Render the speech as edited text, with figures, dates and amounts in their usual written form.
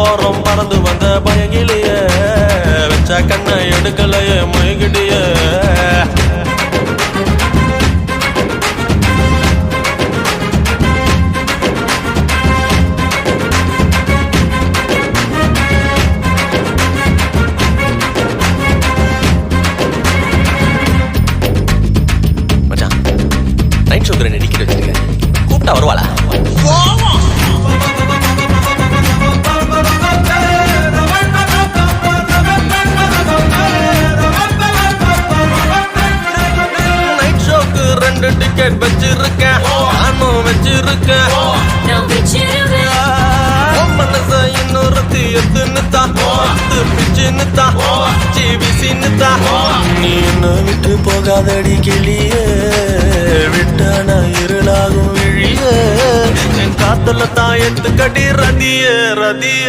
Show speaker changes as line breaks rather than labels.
ஓரம் பறந்து வந்த பயங்கிலேய வச்ச கண்ணை எடுக்கலையே மொய்கிடிய நைட் ஷோக்கு ரெண்டு டிக்கெட் வச்சிருக்கேன், கூப்பிட்டா வருவாளா? நைட் ஷோக்கு ரெண்டு டிக்கெட் வச்சிருக்கேன், நானும் வச்சிருக்கேன். மனச இன்னொருத்தி எத்துன்னுதான் பிச்சுன்னுதான் ஜிவிசின்னுதான். நீ என்ன விட்டு போகாதடி கிளியே, விட்டான இருளாகும் விழிய, என் காத்துல தான் எடுத்து கட்டி ரதிய ரதிய